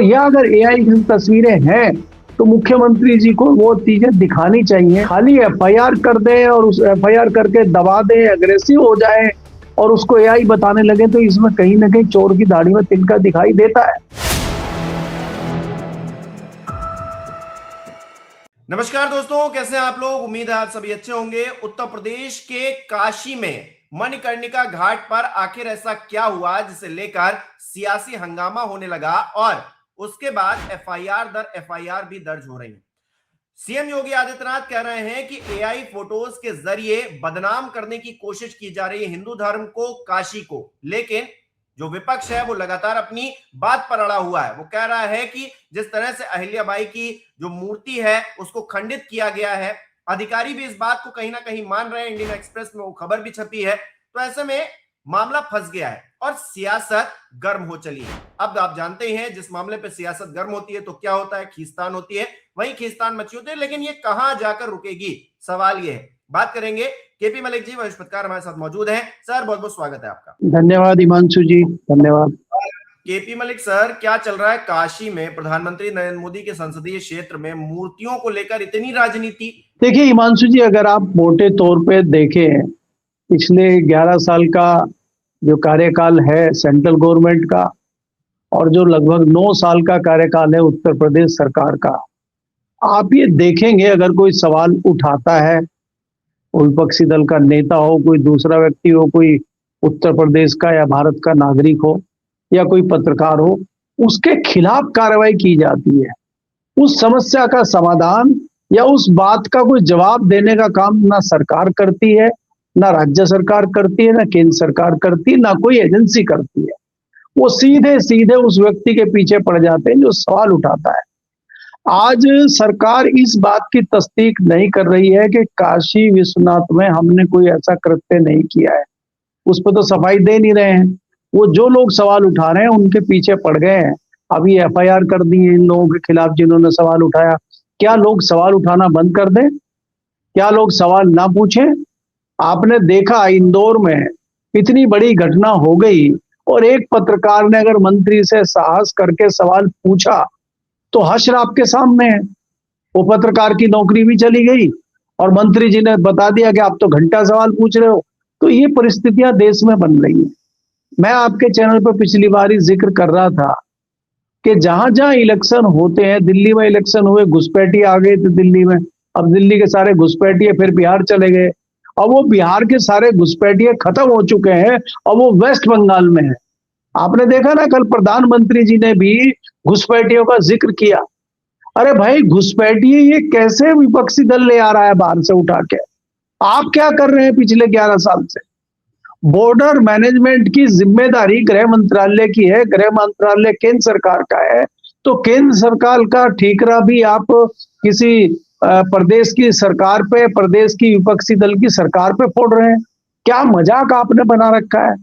यह अगर एआई की तस्वीरें हैं तो मुख्यमंत्री जी को वो चीजें दिखानी चाहिए। खाली एफआईआर कर दे और उस एफआईआर करके दबा दे, एग्रेसिव हो जाए और उसको एआई बताने लगे तो इसमें कहीं ना कहीं चोर की दाढ़ी में तिनका दिखाई देता है। नमस्कार दोस्तों, कैसे हैं आप लोग। उम्मीद है आप सभी अच्छे होंगे। उत्तर प्रदेश के काशी में मणिकर्णिका घाट पर आखिर ऐसा क्या हुआ जिसे लेकर सियासी हंगामा होने लगा और उसके बाद एफआईआर दर एफआईआर भी दर्ज हो रही है। सीएम योगी आदित्यनाथ कह रहे हैं कि एआई फोटोज के जरिए बदनाम करने की कोशिश की जा रही है हिंदू धर्म को, काशी को। लेकिन जो विपक्ष है वो लगातार अपनी बात पर अड़ा हुआ है। वो कह रहा है कि जिस तरह से अहिल्याबाई की जो मूर्ति है उसको खंडित किया गया है, अधिकारी भी इस बात को कहीं ना कहीं मान रहे हैं। इंडियन एक्सप्रेस में वो खबर भी छपी है। तो ऐसे में मामला फंस गया है और सियासत गर्म हो चली है। अब आप जानते हैं जिस मामले पे सियासत गर्म होती है तो क्या होता है, खींचतान होती है। वहीं खींचतान मची होती है, लेकिन ये कहां जाकर रुकेगी, सवाल ये है। बात करेंगे। केपी मलिक जी वरिष्ठ पत्रकार हमारे साथ मौजूद हैं। सर बहुत बहुत स्वागत है आपका। धन्यवाद हिमांशु जी, धन्यवाद। केपी मलिक सर, क्या चल रहा है काशी में? प्रधानमंत्री नरेंद्र मोदी के संसदीय क्षेत्र में मूर्तियों को लेकर इतनी राजनीति। देखिए हिमांशु जी, अगर आप मोटे तौर पे देखें पिछले 11 साल का जो कार्यकाल है सेंट्रल गवर्नमेंट का और जो लगभग 9 साल का कार्यकाल है उत्तर प्रदेश सरकार का, आप ये देखेंगे अगर कोई सवाल उठाता है, विपक्षी दल का नेता हो, कोई दूसरा व्यक्ति हो, कोई उत्तर प्रदेश का या भारत का नागरिक हो या कोई पत्रकार हो, उसके खिलाफ कार्रवाई की जाती है। उस समस्या का समाधान या उस बात का कोई जवाब देने का काम ना सरकार करती है, ना राज्य सरकार करती है, ना केंद्र सरकार करती है, ना कोई एजेंसी करती है। वो सीधे सीधे उस व्यक्ति के पीछे पड़ जाते हैं जो सवाल उठाता है। आज सरकार इस बात की तस्दीक नहीं कर रही है कि काशी विश्वनाथ में हमने कोई ऐसा कृत्य नहीं किया है। उस पर तो सफाई दे नहीं रहे हैं। वो जो लोग सवाल उठा रहे हैं उनके पीछे पड़ गए हैं। अभी एफआईआर कर दी है इन लोगों के खिलाफ जिन्होंने सवाल उठाया। क्या लोग सवाल उठाना बंद कर दें? क्या लोग सवाल ना पूछें? आपने देखा इंदौर में इतनी बड़ी घटना हो गई और एक पत्रकार ने अगर मंत्री से साहस करके सवाल पूछा तो हश्र आपके सामने है। वो पत्रकार की नौकरी भी चली गई और मंत्री जी ने बता दिया कि आप तो घंटा सवाल पूछ रहे हो। तो ये परिस्थितियां देश में बन रही हैं। मैं आपके चैनल पर पिछली बार ही जिक्र कर रहा था कि जहां जहां इलेक्शन होते हैं, दिल्ली में इलेक्शन हुए, घुसपैठिए आ गए थे दिल्ली में, अब दिल्ली के सारे घुसपैठिए फिर बिहार चले गए। अब वो बिहार के सारे घुसपैठिए खत्म हो चुके हैं और वो वेस्ट बंगाल में है। आपने देखा ना, कल प्रधानमंत्री जी ने भी घुसपैठियों का जिक्र किया। अरे भाई, घुसपैठिए ये कैसे विपक्षी दल ले आ रहा है बाहर से उठा के? आप क्या कर रहे हैं पिछले 11 साल से? बॉर्डर मैनेजमेंट की जिम्मेदारी गृह मंत्रालय की है। गृह मंत्रालय केंद्र सरकार का है, तो केंद्र सरकार का ठीकरा भी आप किसी प्रदेश की सरकार पे, प्रदेश की विपक्षी दल की सरकार पे फोड़ रहे हैं। क्या मजाक आपने बना रखा है?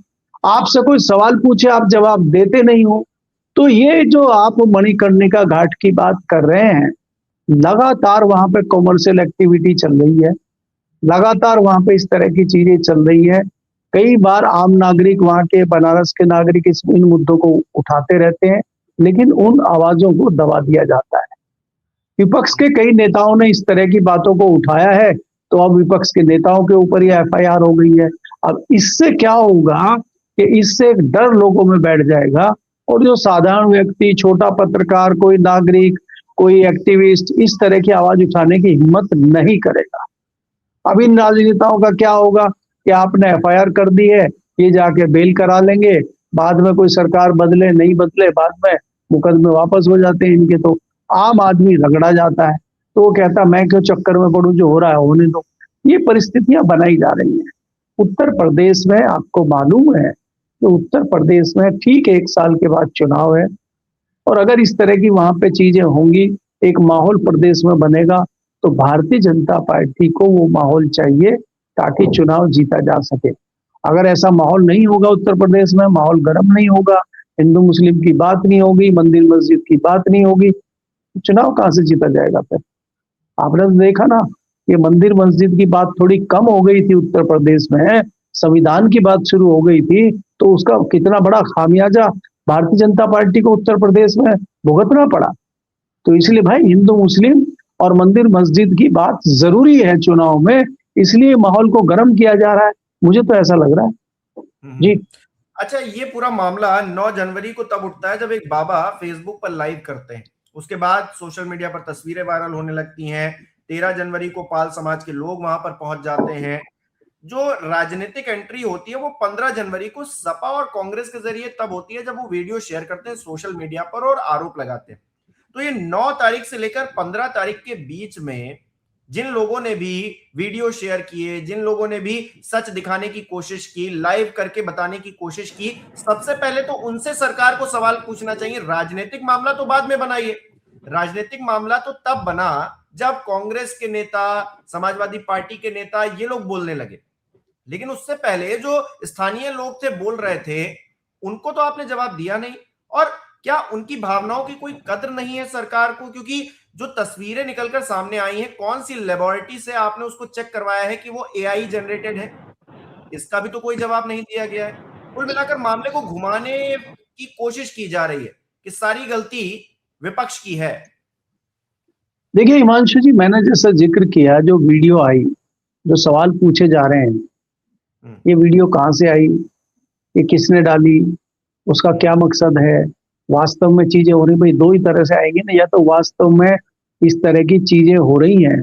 आपसे कोई सवाल पूछे आप जवाब देते नहीं हो। तो ये जो आप मणिकर्णिका घाट की बात कर रहे हैं, लगातार वहां पे कॉमर्शियल एक्टिविटी चल रही है, लगातार वहां पे इस तरह की चीजें चल रही है। कई बार आम नागरिक, वहां के बनारस के नागरिक इन मुद्दों को उठाते रहते हैं, लेकिन उन आवाजों को दबा दिया जाता है। विपक्ष के कई नेताओं ने इस तरह की बातों को उठाया है तो अब विपक्ष के नेताओं के ऊपर यह एफआईआर हो गई है। अब इससे क्या होगा कि इससे एक डर लोगों में बैठ जाएगा और जो साधारण व्यक्ति, छोटा पत्रकार, कोई नागरिक, कोई एक्टिविस्ट इस तरह की आवाज उठाने की हिम्मत नहीं करेगा। अब इन राजनेताओं का क्या होगा कि आपने एफआईआर कर दी है, ये जाके बेल करा लेंगे, बाद में कोई सरकार बदले नहीं बदले, बाद में मुकदमे वापस हो जाते हैं इनके। तो आम आदमी रगड़ा जाता है, तो वो कहता मैं क्यों चक्कर में पड़ूं, जो हो रहा है होने दो। ये परिस्थितियां बनाई जा रही हैं उत्तर प्रदेश में। आपको मालूम है कि उत्तर प्रदेश में ठीक 1 साल के बाद चुनाव है और अगर इस तरह की वहां पे चीजें होंगी, एक माहौल प्रदेश में बनेगा, तो भारतीय जनता पार्टी को वो माहौल चाहिए ताकि चुनाव जीता जा सके। अगर ऐसा माहौल नहीं होगा उत्तर प्रदेश में, माहौल गर्म नहीं होगा, हिंदू मुस्लिम की बात नहीं होगी, मंदिर मस्जिद की बात नहीं होगी, चुनाव कहां से जीता जाएगा फिर? आपने तो देखा ना, ये मंदिर मस्जिद की बात थोड़ी कम हो गई थी उत्तर प्रदेश में, संविधान की बात शुरू हो गई थी, तो उसका कितना बड़ा खामियाजा भारतीय जनता पार्टी को उत्तर प्रदेश में भुगतना पड़ा। तो इसलिए भाई हिंदू मुस्लिम और मंदिर मस्जिद की बात जरूरी है चुनाव में, इसलिए माहौल को गर्म किया जा रहा है, मुझे तो ऐसा लग रहा है जी। अच्छा, ये पूरा मामला 9 जनवरी को तब उठता है जब एक बाबा फेसबुक पर लाइव करते हैं, उसके बाद सोशल मीडिया पर तस्वीरें वायरल होने लगती हैं। 13 जनवरी को पाल समाज के लोग वहां पर पहुंच जाते हैं। जो राजनीतिक एंट्री होती है वो 15 जनवरी को सपा और कांग्रेस के जरिए तब होती है जब वो वीडियो शेयर करते हैं सोशल मीडिया पर और आरोप लगाते हैं। तो ये 9 तारीख से लेकर 15 तारीख के बीच में जिन लोगों ने भी वीडियो शेयर किए, जिन लोगों ने भी सच दिखाने की कोशिश की, लाइव करके बताने की कोशिश की, सबसे पहले तो उनसे सरकार को सवाल पूछना चाहिए। राजनीतिक मामला तो बाद में बनाइए, राजनीतिक मामला तो तब बना जब कांग्रेस के नेता, समाजवादी पार्टी के नेता ये लोग बोलने लगे, लेकिन उससे पहले जो स्थानीय लोग थे बोल रहे थे, उनको तो आपने जवाब दिया नहीं। और क्या उनकी भावनाओं की कोई कद्र नहीं है सरकार को? क्योंकि जो तस्वीरें निकलकर सामने आई हैं, कौन सी लेबोरेटरी से आपने उसको चेक करवाया है कि वो एआई जनरेटेड है? इसका भी तो कोई जवाब नहीं दिया गया है। कुल मिलाकर मामले को घुमाने की कोशिश की जा रही है कि सारी गलती विपक्ष की है। देखिए हिमांशु जी, मैंने जैसा जिक्र किया, जो वीडियो आई, जो सवाल पूछे जा रहे हैं, ये वीडियो कहाँ से आई, ये किसने डाली, उसका क्या मकसद है, वास्तव में चीजें हो रही, भाई दो ही तरह से आएंगे ना, या तो वास्तव में इस तरह की चीजें हो रही हैं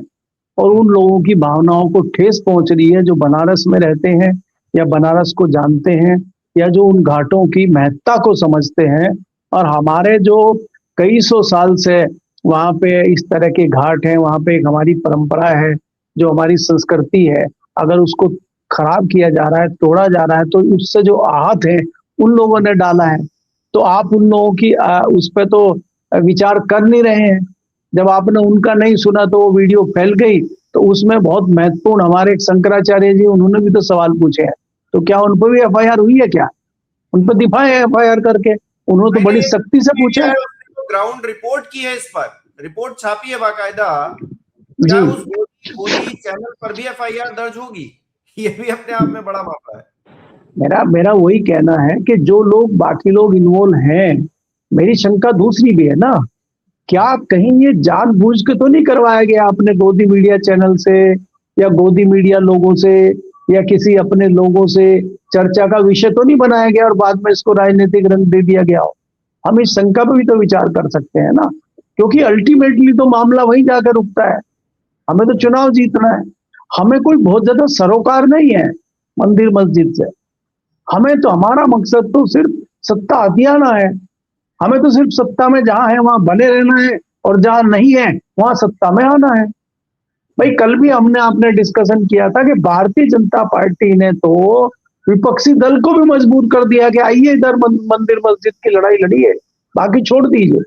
और उन लोगों की भावनाओं को ठेस पहुंच रही है जो बनारस में रहते हैं या बनारस को जानते हैं या जो उन घाटों की महत्ता को समझते हैं, और हमारे जो कई सौ साल से वहां पे इस तरह के घाट हैं, वहां पे एक हमारी परंपरा है, जो हमारी संस्कृति है, अगर उसको खराब किया जा रहा है, तोड़ा जा रहा है, तो उससे जो आहत है उन लोगों ने डाला है। तो आप उन लोगों की उस पर तो विचार कर नहीं रहे हैं। जब आपने उनका नहीं सुना तो वो वीडियो फैल गई, तो उसमें बहुत महत्वपूर्ण हमारे एक शंकराचार्य जी, उन्होंने भी तो सवाल पूछे हैं, तो क्या उन पर भी एफआईआर हुई है? क्या उन पर दिखाए एफआईआर करके? उन्होंने तो बड़ी सख्ती से पूछा है। ग्राउंड रिपोर्ट की है, इस पर रिपोर्ट छापी है बाकायदा। क्या उस गोदी चैनल पर भी एफआईआर दर्ज होगी? ये भी अपने आप में बड़ा मामला है। मेरा वही कहना है कि जो लोग बाकी लोग इन्वॉल्व हैं, मेरी शंका दूसरी भी है ना, क्या कहीं ये जानबूझ के तो नहीं करवाया गया आपने गोदी मीडिया चैनल से या गोदी मीडिया लोगों से या किसी अपने लोगों से चर्चा का विषय तो नहीं बनाया गया और बाद में इसको राजनीतिक रंग दे दिया गया हो? हम इस शंका पर भी तो विचार कर सकते हैं ना, क्योंकि अल्टीमेटली तो मामला वहीं जाकर रुकता है। हमें तो चुनाव जीतना है, हमें कोई बहुत ज्यादा सरोकार नहीं है मंदिर मस्जिद से। हमें तो, हमारा मकसद तो सिर्फ सत्ता हथियाना है। हमें तो सिर्फ सत्ता में जहां है वहां बने रहना है और जहां नहीं है वहां सत्ता में आना है। भाई कल भी आपने डिस्कशन किया था कि भारतीय जनता पार्टी ने तो विपक्षी दल को भी मजबूर कर दिया कि आइए इधर मंदिर मस्जिद की लड़ाई लड़िए, बाकी छोड़ दीजिए।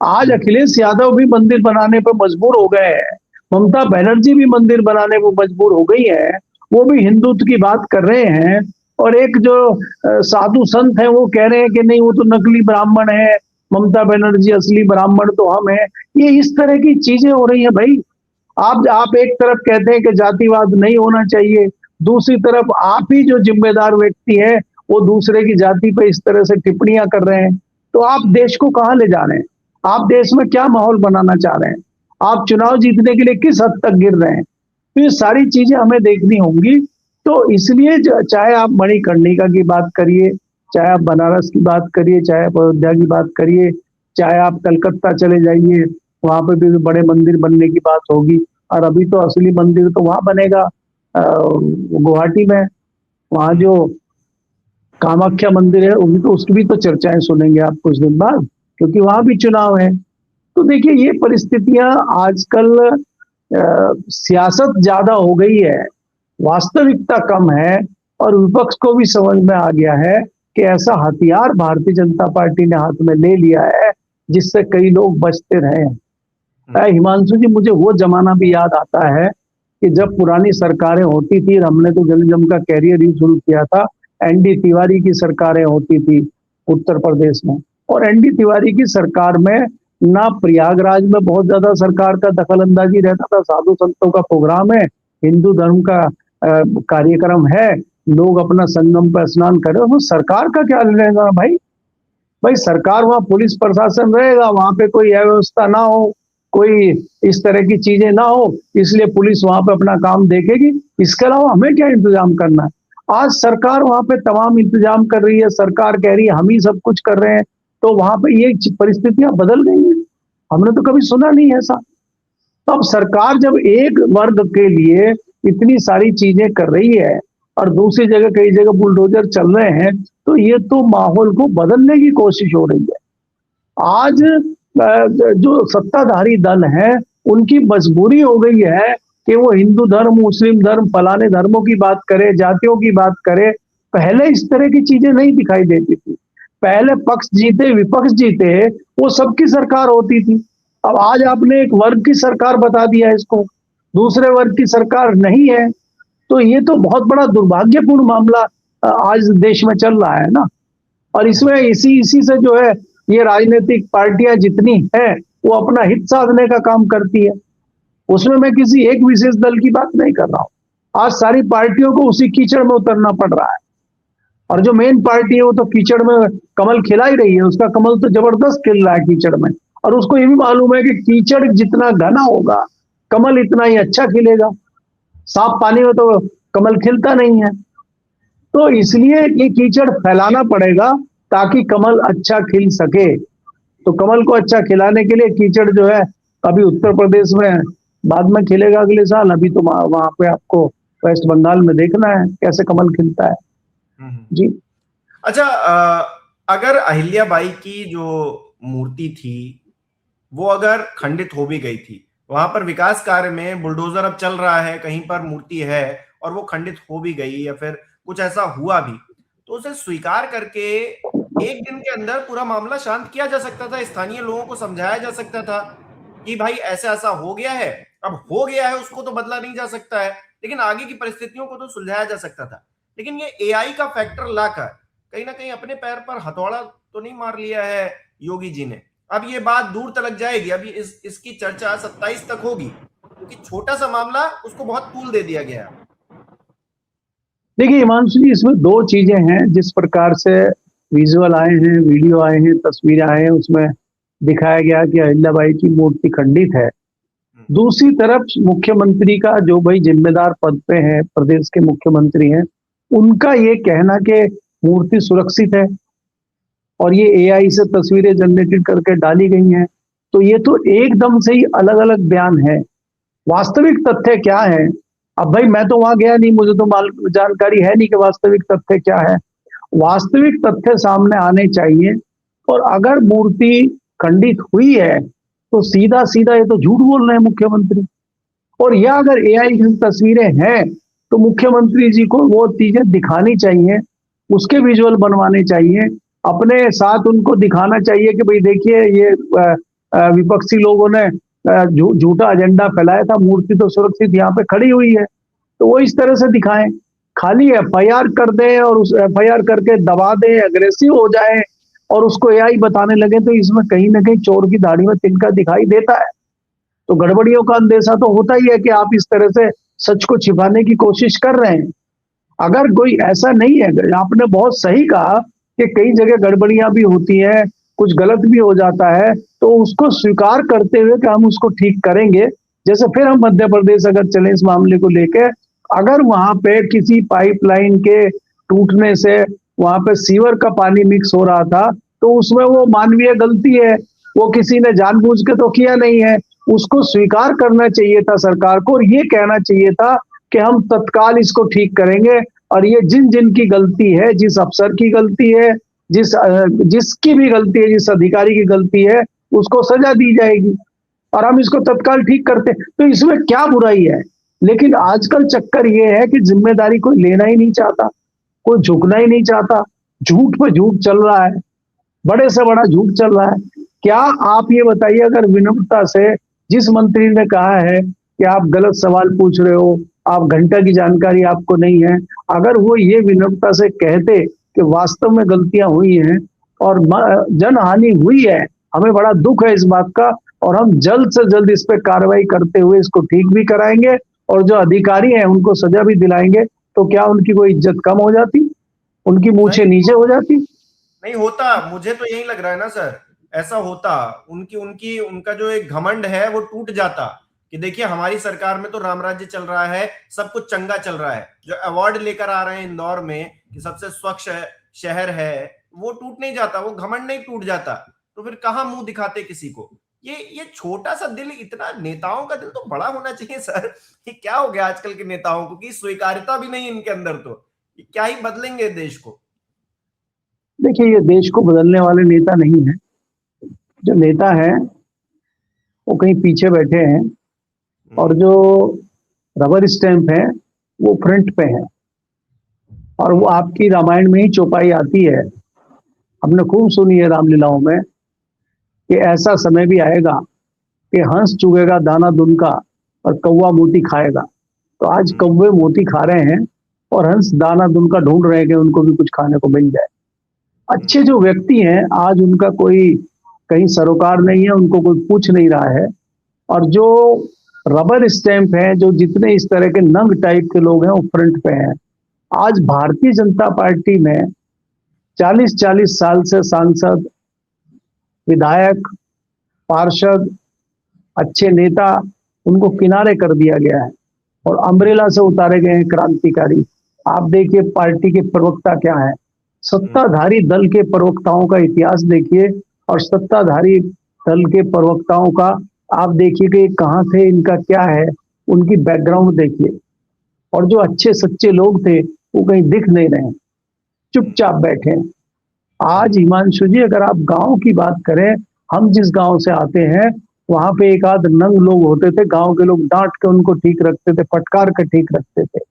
आज अखिलेश यादव भी मंदिर बनाने पर मजबूर हो गए हैं, ममता बनर्जी भी मंदिर बनाने पर मजबूर हो गई है, वो भी हिंदुत्व की बात कर रहे हैं। और एक जो साधु संत है वो कह रहे हैं कि नहीं वो तो नकली ब्राह्मण है, ममता बनर्जी असली ब्राह्मण तो हम है। ये इस तरह की चीजें हो रही हैं भाई। आप एक तरफ कहते हैं कि जातिवाद नहीं होना चाहिए, दूसरी तरफ आप ही जो जिम्मेदार व्यक्ति है वो दूसरे की जाति पे इस तरह से टिप्पणियां कर रहे हैं। तो आप देश को कहां ले जा रहे हैं? आप देश में क्या माहौल बनाना चाह रहे हैं? आप चुनाव जीतने के लिए किस हद तक गिर रहे हैं? तो ये सारी चीजें हमें देखनी होंगी। तो इसलिए चाहे आप मणिकर्णिका की बात करिए, चाहे आप बनारस की बात करिए, चाहे आप अयोध्या की बात करिए, चाहे आप कलकत्ता चले जाइए, वहां पे भी बड़े मंदिर बनने की बात होगी। और अभी तो असली मंदिर तो वहां बनेगा गुवाहाटी में, वहां जो कामाख्या मंदिर है वो तो उसकी भी तो चर्चाएं सुनेंगे आप कुछ दिन बाद, क्योंकि वहां भी चुनाव है। तो देखिए ये परिस्थितियां आजकल सियासत ज्यादा हो गई है, वास्तविकता कम है, और विपक्ष को भी समझ में आ गया है कि ऐसा हथियार भारतीय जनता पार्टी ने हाथ में ले लिया है जिससे कई लोग बचते रहे। हिमांशु जी, मुझे वो जमाना भी याद आता है कि जब पुरानी सरकारें होती थी, हमने तो जल का कैरियर ही शुरू किया था, एनडी तिवारी की सरकारें होती थी उत्तर प्रदेश में, और एनडी तिवारी की सरकार में ना प्रयागराज में बहुत ज्यादा सरकार का दखल अंदाजी रहता था। साधु संतों का प्रोग्राम है, हिंदू धर्म का कार्यक्रम है, लोग अपना संगम पर स्नान करें, उसमें सरकार का क्या लेना भाई? भाई सरकार वहां पुलिस प्रशासन रहेगा, वहां पे कोई अव्यवस्था ना हो, कोई इस तरह की चीजें ना हो, इसलिए पुलिस वहां पे अपना काम देखेगी। इसके अलावा हमें क्या इंतजाम करना है? आज सरकार वहां पे तमाम इंतजाम कर रही है, सरकार कह रही है हम ही सब कुछ कर रहे हैं, तो वहां पे ये परिस्थितियां बदल गई हैं। हमने तो कभी सुना नहीं ऐसा। तो अब सरकार जब एक वर्ग के लिए इतनी सारी चीजें कर रही है और दूसरी जगह कई जगह बुलडोजर चल रहे हैं, तो ये तो माहौल को बदलने की कोशिश हो रही है। आज जो सत्ताधारी दल है उनकी मजबूरी हो गई है कि वो हिंदू धर्म, मुस्लिम धर्म, फलाने धर्मों की बात करे, जातियों की बात करे। पहले इस तरह की चीजें नहीं दिखाई देती थी। पहले पक्ष जीते विपक्ष जीते वो सबकी सरकार होती थी। अब आज आपने एक वर्ग की सरकार बता दिया इसको, दूसरे वर्ग की सरकार नहीं है। तो ये तो बहुत बड़ा दुर्भाग्यपूर्ण मामला आज देश में चल रहा है ना। और इसमें इसी से जो है ये राजनीतिक पार्टियां जितनी हैं वो अपना हित साधने का काम करती है। उसमें मैं किसी एक विशेष दल की बात नहीं कर रहा हूं। आज सारी पार्टियों को उसी कीचड़ में उतरना पड़ रहा है। और जो मेन पार्टी है वो तो कीचड़ में कमल खिला ही रही है, उसका कमल तो जबरदस्त खिल रहा है कीचड़ में। और उसको ये भी मालूम है कि कीचड़ जितना घना होगा कमल इतना ही अच्छा खिलेगा। साफ पानी में तो कमल खिलता नहीं है। तो इसलिए ये कीचड़ फैलाना पड़ेगा ताकि कमल अच्छा खिल सके। तो कमल को अच्छा खिलाने के लिए कीचड़ जो है अभी उत्तर प्रदेश में बाद में खिलेगा अगले साल, अभी तो वहां पे आपको वेस्ट बंगाल में देखना है कैसे कमल खिलता है। जी अच्छा, अगर अहिल्याबाई की जो मूर्ति थी वो अगर खंडित हो भी गई थी, वहां पर विकास कार्य में बुलडोजर अब चल रहा है, कहीं पर मूर्ति है और वो खंडित हो भी गई या फिर कुछ ऐसा हुआ भी, तो उसे स्वीकार करके एक दिन के अंदर पूरा मामला शांत किया जा सकता था। स्थानीय लोगों को समझाया जा सकता था कि भाई ऐसा ऐसा हो गया है, अब हो गया है, उसको तो बदला नहीं जा सकता है, लेकिन आगे की परिस्थितियों को तो सुलझाया जा सकता था। लेकिन ये एआई का फैक्टर लाकर कहीं ना कहीं अपने पैर पर हथौड़ा तो नहीं मार लिया है योगी जी ने? अब ये बात दूर तक जाएगी, अभी इसकी चर्चा 27 तक होगी, क्योंकि छोटा सा मामला उसको बहुत तूल दे दिया गया। देखिए हिमांशु जी, इसमें दो चीजें हैं। जिस प्रकार से विजुअल आए हैं, वीडियो आए हैं, तस्वीरें आए हैं, उसमें दिखाया गया कि अहिल्याबाई की मूर्ति खंडित है। दूसरी तरफ मुख्यमंत्री का, जो भाई जिम्मेदार पद पे है, प्रदेश के मुख्यमंत्री हैं, उनका ये कहना कि मूर्ति सुरक्षित है और ये एआई से तस्वीरें जनरेटेड करके डाली गई हैं, तो ये तो एकदम से ही अलग अलग बयान है। वास्तविक तथ्य क्या है? अब भाई मैं तो वहां गया नहीं, मुझे तो जानकारी है नहीं कि वास्तविक तथ्य क्या है। वास्तविक तथ्य सामने आने चाहिए। और अगर मूर्ति खंडित हुई है तो सीधा सीधा ये तो झूठ बोल रहे हैं मुख्यमंत्री। और या अगर एआई की तस्वीरें हैं तो मुख्यमंत्री जी को वो चीजें दिखानी चाहिए, उसके विजुअल बनवाने चाहिए, अपने साथ उनको दिखाना चाहिए कि भाई देखिए ये विपक्षी लोगों ने झूठा एजेंडा फैलाया था, मूर्ति तो सुरक्षित यहाँ पे खड़ी हुई है। तो वो इस तरह से दिखाएं। खाली एफआईआर कर दें और उस एफआईआर करके दबा दें, अग्रेसिव हो जाए और उसको एआई बताने लगे, तो इसमें कहीं ना कहीं चोर की दाढ़ी में तिनका दिखाई देता है। तो गड़बड़ियों का अंदेशा तो होता ही है कि आप इस तरह से सच को छिपाने की कोशिश कर रहे हैं। अगर कोई ऐसा नहीं है, आपने बहुत सही कहा कि कई जगह गड़बड़ियां भी होती हैं, कुछ गलत भी हो जाता है, तो उसको स्वीकार करते हुए कि हम उसको ठीक करेंगे। जैसे फिर हम मध्य प्रदेश अगर चले इस मामले को लेकर, अगर वहां पे किसी पाइपलाइन के टूटने से वहां पे सीवर का पानी मिक्स हो रहा था, तो उसमें वो मानवीय गलती है, वो किसी ने जानबूझ के तो किया नहीं है। उसको स्वीकार करना चाहिए था सरकार को और ये कहना चाहिए था कि हम तत्काल इसको ठीक करेंगे और ये जिन जिन की गलती है, जिस अफसर की गलती है, जिसकी भी गलती है, जिस अधिकारी की गलती है, उसको सजा दी जाएगी और हम इसको तत्काल ठीक करते। तो इसमें क्या बुराई है? लेकिन आजकल चक्कर ये है कि जिम्मेदारी कोई लेना ही नहीं चाहता, कोई झुकना ही नहीं चाहता। झूठ पे झूठ चल रहा है, बड़े से बड़ा झूठ चल रहा है। क्या आप ये बताइए, अगर विनम्रता से जिस मंत्री ने कहा है कि आप गलत सवाल पूछ रहे हो, आप घंटा की जानकारी आपको नहीं है, अगर वो ये विनम्रता से कहते कि वास्तव में गलतियां हुई हैं और जनहानि हुई है, हमें बड़ा दुख है इस बात का और हम जल्द से जल्द इस पे कार्रवाई करते हुए इसको ठीक भी कराएंगे और जो अधिकारी हैं उनको सजा भी दिलाएंगे, तो क्या उनकी कोई इज्जत कम हो जाती? उनकी मूछें नीचे हो जाती? नहीं होता, मुझे तो यही लग रहा है ना सर, ऐसा होता, उनका जो एक घमंड है वो टूट जाता कि देखिए हमारी सरकार में तो राम राज्य चल रहा है, सब कुछ चंगा चल रहा है। जो अवार्ड लेकर आ रहे हैं इंदौर में कि सबसे स्वच्छ शहर है, वो टूट नहीं जाता, वो घमंड नहीं टूट जाता, तो फिर कहां मुंह दिखाते किसी को। ये छोटा सा दिल, इतना नेताओं का दिल तो बड़ा होना चाहिए सर। ये क्या हो गया आजकल के नेताओं को कि स्वीकार्यता भी नहीं इनके अंदर, तो ये क्या ही बदलेंगे देश को। देखिए, ये देश को बदलने वाले नेता नहीं है। जो नेता है वो कहीं पीछे बैठे हैं, और जो रबर स्टैंप है वो फ्रंट पे है। और वो आपकी रामायण में ही चौपाई आती है, हमने खूब सुनी है रामलीलाओं में, कि ऐसा समय भी आएगा कि हंस चुगेगा दाना दुन का और कौवा मोती खाएगा। तो आज कौवे मोती खा रहे हैं और हंस दाना दुन का ढूंढ रहे हैं कि उनको भी कुछ खाने को मिल जाए। अच्छे जो व्यक्ति हैं आज उनका कोई कहीं सरोकार नहीं है, उनको कोई पूछ नहीं रहा है। और जो रबर स्टैंप है, जो जितने इस तरह के नंग टाइप के लोग हैं वो फ्रंट पे हैं। आज भारतीय जनता पार्टी में 40-40 साल से सांसद, विधायक, पार्षद, अच्छे नेता, उनको किनारे कर दिया गया है और अम्ब्रेला से उतारे गए हैं क्रांतिकारी। आप देखिए पार्टी के प्रवक्ता क्या है, सत्ताधारी दल के प्रवक्ताओं का इतिहास देखिए और सत्ताधारी दल के प्रवक्ताओं का आप देखिए कि कहाँ थे, इनका क्या है, उनकी बैकग्राउंड देखिए। और जो अच्छे सच्चे लोग थे वो कहीं दिख नहीं रहे, चुपचाप बैठे हैं। आज हिमांशु जी, अगर आप गांव की बात करें, हम जिस गांव से आते हैं वहां पे एक आध नंग लोग होते थे, गांव के लोग डांट के उनको ठीक रखते थे, फटकार के ठीक रखते थे।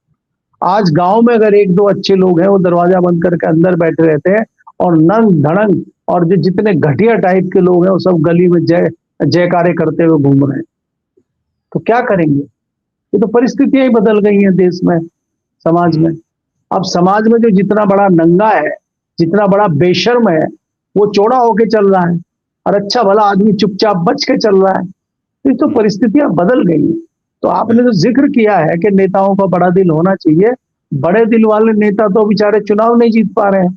आज गांव में अगर एक दो अच्छे लोग हैं वो दरवाजा बंद करके अंदर बैठे रहते हैं, और नंग धड़ंग और जो जितने घटिया टाइप के लोग हैं वो सब गली में जयकारे करते हुए घूम रहे हैं। तो क्या करेंगे? ये तो परिस्थितियां ही बदल गई हैं देश में, समाज में। अब समाज में जो जितना बड़ा नंगा है, जितना बड़ा बेशर्म है, वो चौड़ा होके चल रहा है, और अच्छा भला आदमी चुपचाप बच के चल रहा है। तो ये तो परिस्थितियां बदल गई हैं। तो आपने जो जिक्र किया है कि नेताओं का बड़ा दिल होना चाहिए, बड़े दिल वाले नेता तो बेचारे चुनाव नहीं जीत पा रहे हैं।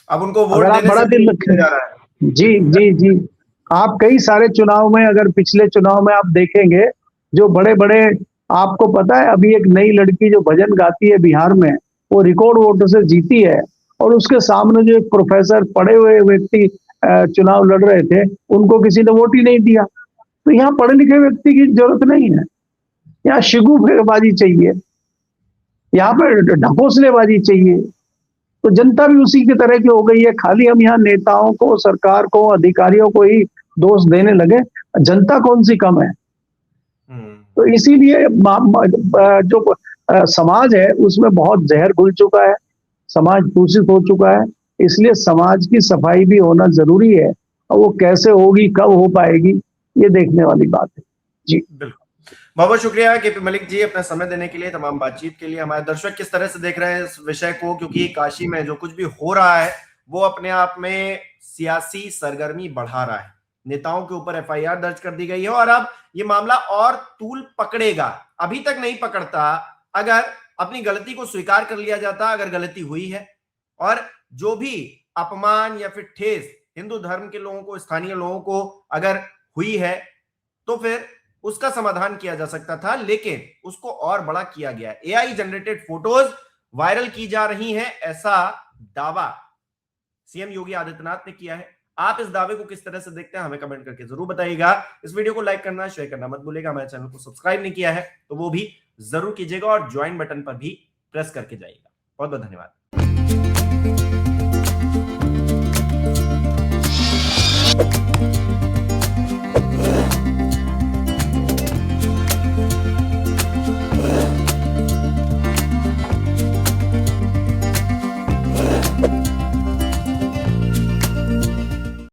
अब उनको वोट अगर आप देने बड़ा से दिल भी रखें, जा रहा है। जी जी जी, आप कई सारे चुनाव में, अगर पिछले चुनाव में आप देखेंगे, जो बड़े बड़े, आपको पता है अभी एक नई लड़की जो भजन गाती है बिहार में, वो रिकॉर्ड वोटों से जीती है, और उसके सामने जो एक प्रोफेसर पढ़े हुए व्यक्ति चुनाव लड़ रहे थे, उनको किसी ने वोट ही नहीं दिया। तो यहाँ पढ़े लिखे व्यक्ति की जरूरत नहीं है, यहाँ शिगुफेबाजी चाहिए, यहाँ पर ढकोसलेबाजी चाहिए। तो जनता भी उसी की तरह की हो गई है। खाली हम यहाँ नेताओं को, सरकार को, अधिकारियों को ही दोष देने लगे, जनता कौन सी कम है? तो इसीलिए जो समाज है उसमें बहुत जहर घुल चुका है, समाज दूषित हो चुका है। इसलिए समाज की सफाई भी होना जरूरी है, और वो कैसे होगी, कब हो पाएगी, ये देखने वाली बात है। जी बिल्कुल, बहुत बहुत शुक्रिया केपी मलिक जी अपना समय देने के लिए, तमाम बातचीत के लिए। हमारे दर्शक किस तरह से देख रहे हैं इस विषय को, क्योंकि काशी में जो कुछ भी हो रहा है वो अपने आप में सियासी सरगर्मी बढ़ा रहा है। नेताओं के ऊपर एफआईआर दर्ज कर दी गई है और अब ये मामला और तूल पकड़ेगा। अभी तक नहीं पकड़ता, अगर अपनी गलती को स्वीकार कर लिया जाता, अगर गलती हुई है और जो भी अपमान या फिर ठेस हिंदू धर्म के लोगों को, स्थानीय लोगों को अगर हुई है, तो फिर उसका समाधान किया जा सकता था। लेकिन उसको और बड़ा किया गया। एआई जनरेटेड फोटोज वायरल की जा रही हैं, ऐसा दावा सीएम योगी आदित्यनाथ ने किया है। आप इस दावे को किस तरह से देखते हैं, हमें कमेंट करके जरूर बताइएगा। इस वीडियो को लाइक करना, शेयर करना मत भूलिएगा। हमारे चैनल को सब्सक्राइब नहीं किया है तो वो भी जरूर कीजिएगा और ज्वाइन बटन पर भी प्रेस करके जाइएगा। बहुत बहुत धन्यवाद।